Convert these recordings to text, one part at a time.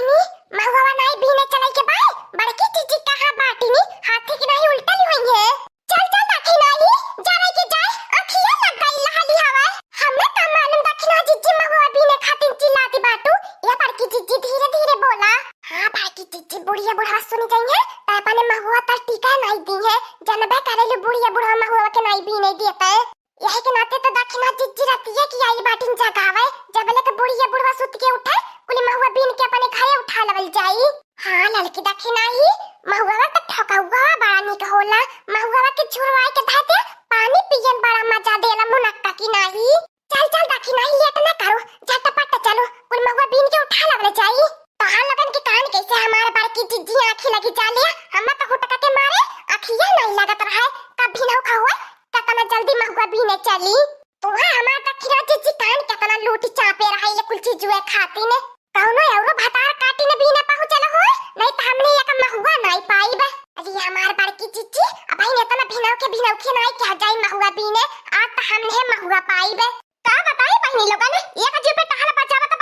बहनी महुआ नाई बीने चलाई के बाय बड़की चीची कहां बाटीनी हाथी की नहीं उल्टली हुई है। चल चल दखिना ही जा रही के जाए अखिया लग गई लहाली हवा। हमने का मालूम दखिना जीजी महुआ बीने खातिर चिल्लाती बाटू। ये बड़की जीजी धीरे धीरे बोला। हां बड़की जीजी बुढ़िया बुढ़ा सुनी जाइए पापा ने महुआ तर टीका नहीं दी है जनबे करेले बुढ़िया बुढ़ा महुआ के नहीं बीने देता है। यही के नाते तो दखिना जीजी रतिया की आई बाटिन जगावे जबले के बुढ़िया बुढ़वा सुत के उठे कुली महुआ बीन के अपने घरे उठा लवल जाई। हां लड़की दखिना ही महुआ तो ठका हुआ बड़ा निक होला। महुआ के झुरवाए के धाते पानी पियन बड़ा मजा देला मुनक्का की नहीं। चल चल दखिना ही लेट ना करो झटपट चलो कुल महुआ बीन के उठा लवल जाई। कहां लगन के कान कैसे हमारे बड़की जीजी आंखें लगी जाले हम तो हुटका के मारे आंखिया नहीं लगत रहा कभी ना खाओ कतना जल्दी महुआ बीने चली। तुम्हां हमार दखिना जीजी कान कतना लूटी चापे रहा ले कुल चीजुए खाती ने कौनो एवरो भतार काटी ने बीने पहुंचल हो नहीं तो हमने एक महुआ नहीं पाई बे। अरे हमार बड़की जीजी अब भाई ने तना भिनौ के नहीं क्या जाई महुआ बीने आज तो हमने महुआ पाई बे। का बताई बहनी लोगन एक जीव पे टहल बचावत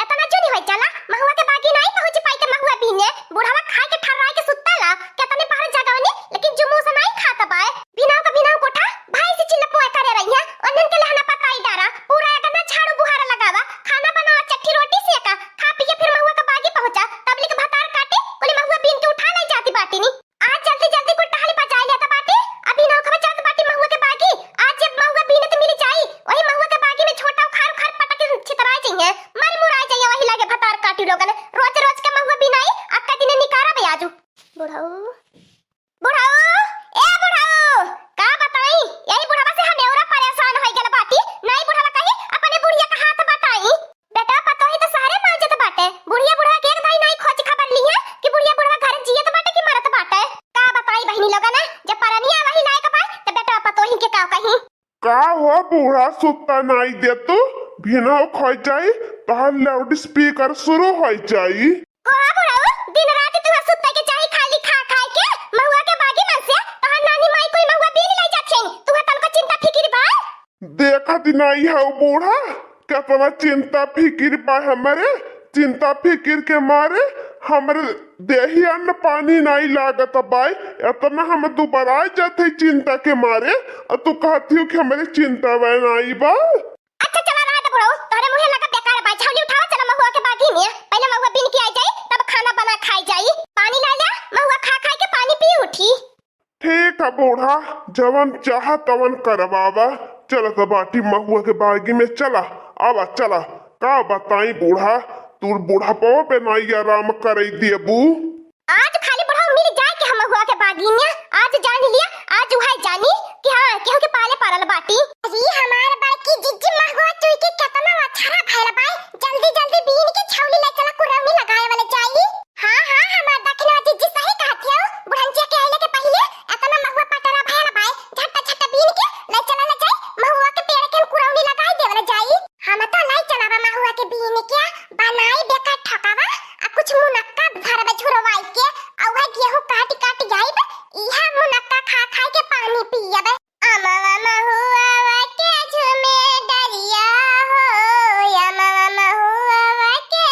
एतना जो नहीं होई चला महुआ के बागी नहीं पहुंच पाई के महुआ बीने बुढ़ावा खाए के ठर्राए के सुत्ताला केतने बाहर जगावनी लेकिन जुमू से नहीं खाता पाए भिनौ कोठा भाई से चिल्लपोए करे रही है उन्हन के लहना पकाई डारा पूरा एतना झाड़ू बुहारा लगावा खाना बनावा चट्टी रोटी सेका खा पी के फिर महुआ का बागी पहुंचा तबली के भतार काटे कोली महुआ बीन के उठा ले जाती बाटी नी आज जल्दी जल्दी कुल टहली बचाई लेता बाटी अभी नौ खबर चलत बाटी महुआ के बागी आज जब महुआ बीने तो मिल जाई वही महुआ के बागी में छोटा उखाड़ उखाड़ पटक के छितराई जाइए मर मुराई जाइए वही लागे भतार काटी लोगन रोज रोज के महुआ बीनाई अक्का दिन निकारा बे आजू। बुढ़ाऊ बुढ़ाऊ ए बुढ़ाऊ का बताई यही बुढ़ावा से हम एवरा परेशान होई गेल बाटी नहीं बुढ़ावा कही अपने बुढ़िया का हाथ बताई बेटा पतो ही तो सारे मांजत बाटे बुढ़िया बुढ़ा के एक भाई नहीं खोज खबर ली है कि बुढ़िया बुढ़वा घर जियत बाटे कि मरत बाटे का बताई बहनी लोगन जब परनिया वही लायक पाए तो बेटा पतो ही के का कही का हो बूढ़ा सुत्ता नहीं दे तू भिनौ खोई जाई तहन लाउड स्पीकर शुरू होई जाई। को बुढ़ाऊ दिन रात तू सुत्ता के चाही खाली खा खा के महुआ के बागी मन से तहन नानी माई कोई महुआ बीन ले जाछे तू तन को चिंता फिकिर बा देखत नहीं है बूढ़ा कितना चिंता फिकिर बा हमारे चिंता फिकिर के मारे हमरे देही अन्न पानी नहीं लागत बाई इतना हम दोबारा जाते चिंता के मारे और तू कहती हो कि हमारे चिंता वह नहीं बा। अच्छा चला रहा था बुढ़ाऊ तोरे मुंह लगा बेकार बा झाली उठाओ चला महुआ के बागी में पहले महुआ बीन के आई जाई तब खाना बना खाई जाई पानी ला ले महुआ खा खा के पानी पी उठी। ठीक है बूढ़ा जवन चाह तवन करवावा चल तो बाटी महुआ के बागी में चला आवा चला का बताई बूढ़ा तू बूढ़ा पाओ पे नहीं आराम करे देबू आज खाली बुढ़ाऊ मिल जाए कि हम महुआ के बागी में आज जान लिया आज उहाई जानी कि हां केहू के पाले पारल बाटी। अरे हमार बड़की जिज्जी महुआ चुई के कितना अच्छा भैल बाई जल्दी जल्दी बीन के छौली ले चला कुरौनी लगाए वाले चाहिए। हां हां हमार दखिना जिज्जी सही कहती हो बुढ़ंचिया के आइले के पहले इतना महुआ पटरा भैल बाई झट झट बीन के ले चला ले जाए महुआ के पेड़ के कुरौनी लगाए दे वाले चाहिए। हम तो लाई चलावा महुआ के बीन के बनाई बेकार ठकावा आ कुछ मुनक्का भरबे झुरवाई के आ वह गेहूं काट काट जाइब इहा मुनक्का खा खा के पानी पियबे अमवा महुआ के झुमे डरिया हो अमवा महुआ के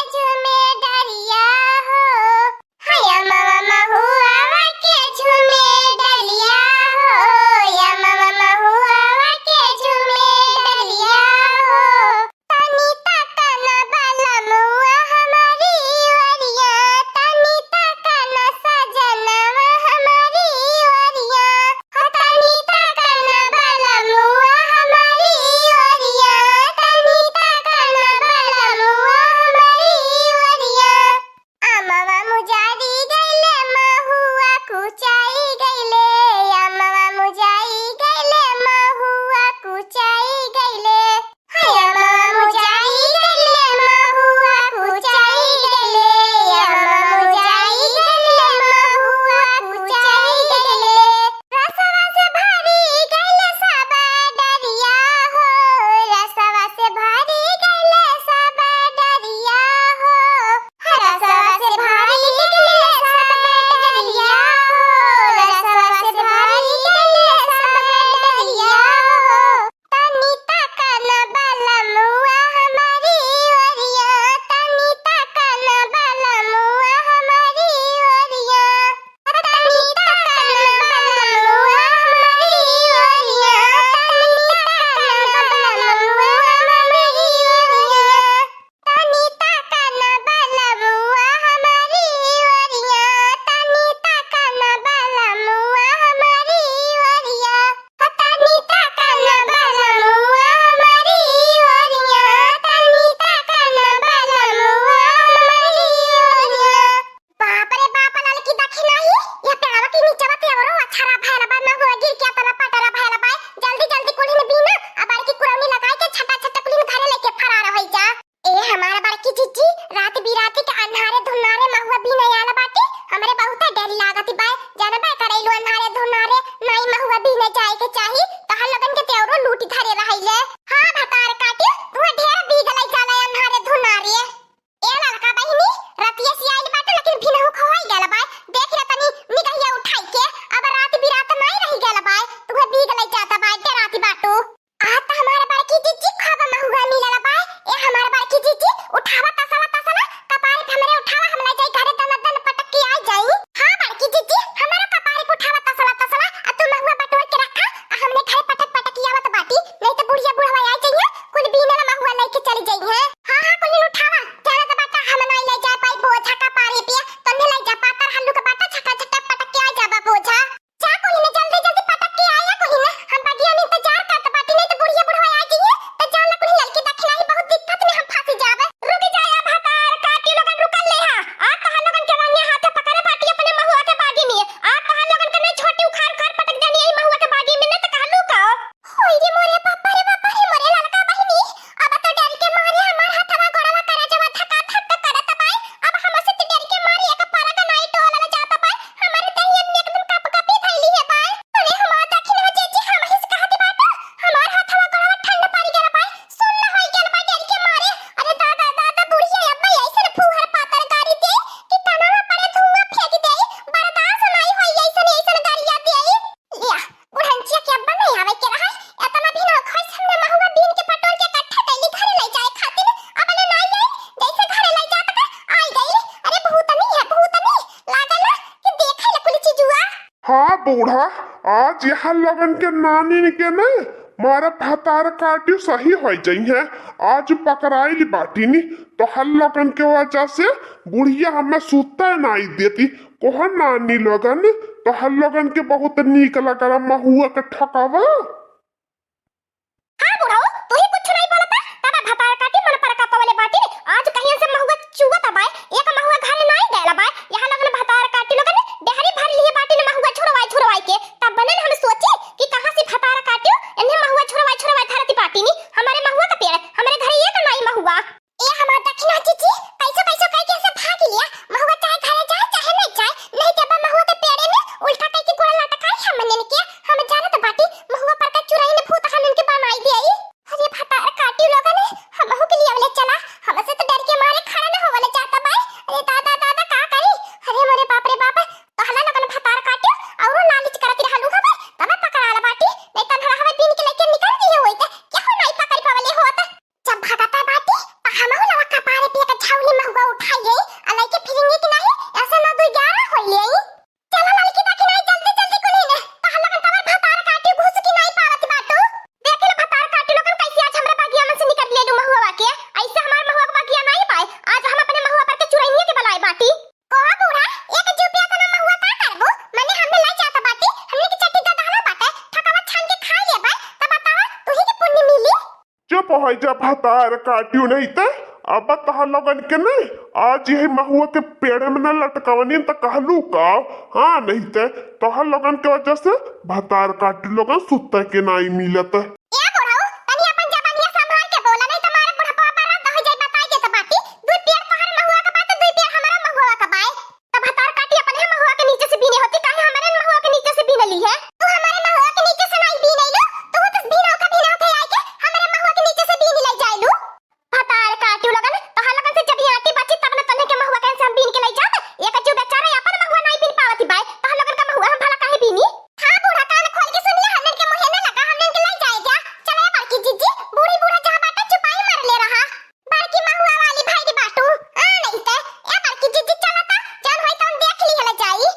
अन्हारे धुनारे महुआ भी नहीं आला बाटे हमरे बहुत डर लागत बा जाना बा करैलो अन्हारे धुनारे नहीं महुआ भी नहीं जाए के चाही तहां लगन के तेरो लूटी धरे रहिले हां भतार काटी तू ढेर बीगलै जाला अन्हारे धुनारे ए लड़का बहिनी रतिया से आइल बाटे लेकिन भिनहु खवाई गेल बा देख ले तनी निगहिया उठाई के अब रात बिरात नहीं रही गेल बा तू बीगलै जाता बा के राती बाटू आ त हमारे बड़की जीजी खावा महुआ मिलला बा ए हमारे बड़की जीजी उठावा तसला तसला कपारे पे हमरे उठावा हमला जाई घरे दन पटक के आ जाई हां बड़की जीजी हमारा कपारे पे उठावा तसला तसला आ तू महुआ बटोर के रखा आ हमने घरे पटक पटक के आवत बाटी नहीं तो बुढ़िया बुढ़वा आ जाइए कुल बीना महुआ लेके चली जाई है हां हां कुल उठावा जाना तो बाटा हम नहीं ले जा पाई बोझा कपारे पे तन्ने ले जा पातर हल्लू के बाटा छका छका पटक के आ जाबा बोझा जा कोई ने जल्दी जल्दी पटक के आया कोई ना हम बगिया में इंतजार करत बाटी नहीं तो बुढ़िया बुढ़वा आ जाइए तो जान कुल लड़की दखना ही बहुत दिक्कत में हम फंस जाबे रुक जाया भतार काटी लोगन रुकल ले हां आ तहां लोगन के रंगे हाथे पकड़े बाटी अपने महुआ के बागी में आ तहां लोगन के नहीं छोटी उखाड़ उखाड़ पटक जानी आई महुआ के बागी में न त कहलू का होई रे मोरे पापा रे मोरे लड़का बहिनी अब तो डर के मारे हमार हाथवा गोड़वा करे जवा धक्का धक्का करत बाई अब हमसे तो डर के मारे एक पारा का नाई टोला जाता बाई हमारे दहिया में एकदम कप कपी थैली है बाई अरे हमार दखिन हो जेजी हम हिस कहत बाटा हमार हाथवा गोड़वा ठंड पारी गेल बाई सुन न होई गेल बाई डर के मारे अरे दादा दादा बुढ़िया अब्बा ऐसे फूहर पातर गाड़ी दे कि तनावा पड़े धुआं फेंक दे बर्दाश्त नहीं होई ऐसे गाड़िया दे लिया बुढ़ंचिया के अब्बा नहीं आवे के रहा एतना भी ना खइस हमने महुआ बीन के पटोल के कट्ठा तैली घरे ले जाए खातिर अपने नहीं ले जैसे घरे ले जात का आई गई अरे भूतनी लागल कि देखे ले कुल चीजुआ हाँ बूढ़ा आज यहाँ लगन के नानी के न मारा भतार काटी सही हो जाई है आज पकड़ाई बाटी नी तो हल लगन के वजह से बुढ़िया हमें सुता नहीं देती कोह नानी लगन तो हल लगन के बहुत नीक लगा महुआ के ठकावा हां बुढ़ाओ तू ही कुछ नहीं बोलता तबा भतार काटी मन पर का पवले बाटी आज कहिया से महुआ चुगत बाय एक महुआ घरे नहीं गैला बाय यहां लगन भतार काटी लगन डेहरी भर लिए बाटी ने महुआ छुड़वाई के तब बनन हम सोचे कि कहां से भतार काटियो इन्हें महुआ छुड़वाई धरती बाटी नी हमारे महुआ का पेड़ हमारे घरे एक नहीं महुआ ए हमार दक्षिणा जीजी पैसा कह के सब भाग लिया महुआ चाहे घरे जाए चाहे नहीं जाए नहीं जब महुआ के पेड़ में उल्टा कह के गोड़ लटकाई हमने के हम जानत बाटी महुआ पर का चुराई ने भूत हमन के बनाई दे अरे भतार काटी लोगन हम हो के लिए वाले चला हमसे तो डर के मारे खड़ा न होवले जाता बाई अरे दादा दादा का करी अरे मोरे बाप रे बाप तो हला लगन भतार काटी और लालच करत रहलू हवे तब पकड़ाला बाटी नहीं त हवा हवा बीन के लेके निकल दिए होइत क्या हो नहीं पकड़ पावले होत जब भगता बाटी हम हो लवा कपारे पे का झावली महुआ उठाई गई अलई के फिरेंगे कि नहीं ऐसा ना 2-11 हो ले चला लड़की बाकी नहीं जल्दी जल्दी कोनी ने त हला लगन तब भतार काटी घुस की नहीं पावत बाटू देख ले भतार काटी लोगन कैसे आज हमरे बागिया में से निकल ले लू महुआ के ऐसे हमार महुआ के बागिया नहीं पाए आज हम अपने महुआ पर के चुराइए के बलाई बाटी कोहा बूढ़ा एक जुपिया तना महुआ का करबो मने हमने लाई जाता बाटी हमने के चट्टी गदहला बाटे ठकावा छान के खा ले बा तब बतावा तू ही के पुण्य मिली चुप हो जा भतार काटियो नहीं तो अब तहा लगन के नहीं आज यही महुआ के पेड़ में न लटकावनी तो कहलू का हाँ नहीं तो तहा लगन के वजह से भतार काटी लगन सुता के नहीं मिलत ए बुढ़ाऊ तनी अपन जबानिया संभाल के बोला नहीं तुम्हारे बुढ़पा पर रात हो जाए बताई दे तो बाटी दू पेड़ तोहर महुआ का बात दू पेड़ हमारा महुआ का बाय तब भतार काटी अपन महुआ के नीचे से बीने होती काहे हमारे महुआ के नीचे से बीने ली है तू हमारे महुआ के नीचे से नहीं बीने लो तू तो बीना का बीना उठे आके हमारे महुआ के नीचे से बीने ले जाए लो भतार काटी लगन तो हल लगन से जब आटी बची तब न तने के महुआ के हम बीन के ले जात एक जो बेचारा अपन महुआ नहीं बीन पावती बाय तो हल लगन का महुआ हम भला काहे बीनी हां बूढ़ा कान खोल के सुन ले हमन के मुहे न लगा हमन के ले जाए जा चले बाकी जीजी बूढ़ी बूढ़ा जहां बाटा चुपाई मार ले रहा बाकी महुआ वाली भाई दी बाटू आ नहीं ते ए बाकी जीजी चलता जान होई तो हम देख ली हला जाई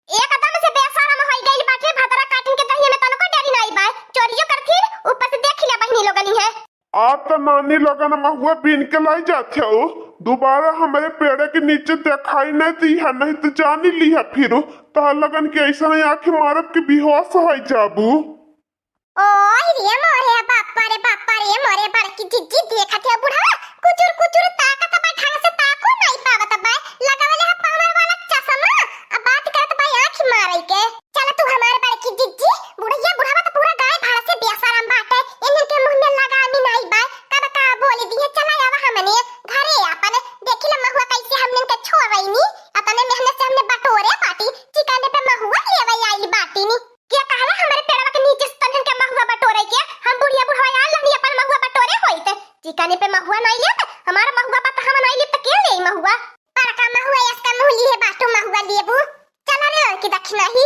एक कदम से बेसारा होई गइल बाटे भतरा काटन के दहिया में तनको डरी नहीं बा चोरियो करथिन ऊपर से देख ले बहिनी लोगनी है आप तो नानी लगन महुआ बीन के लाई जाते हो दोबारा हमारे पेड़ के नीचे दिखाई नहीं दी है नहीं तो जानी ली है फिर तो लगन के ऐसा नहीं आंखें मारब के बेहोश हो जाबू ओए रे मोरे बड़की जिज्जी देखत है बुढ़ा कुचुर ताकत बा ढंग से ताको नहीं पावत बा लगावले है पावर वाला चश्मा अब बात करत बा आंख मारे के चल तू हमारे बड़की जिज्जी बुढ़िया बुढ़ावा तो पूरा गाय भाड़ा से बेशरम बाटे इन्हें के मुंह में लगामी नहीं बा कब का बोली दी है चला आवा हमने घरे अपन देखिला महुआ कैसे हमने आईनी अतने मेहनत से हमने बटोरे बाटी चिकाने पे महुआ लेवे आइली बाटी नी क्या कहला हमारे पेड़वा के नीचे से तनन के महुआ बटोरे के हम बुढ़िया बुढ़वा आल लहनी अपन महुआ बटोरे होइते चिकाने पे महुआ नहीं लेत हमारा महुआ बता हम नहीं लेत के ले महुआ पर का महुआ इसका मुहली है बाटू महुआ लेबू चला रे की दक्षिणा ही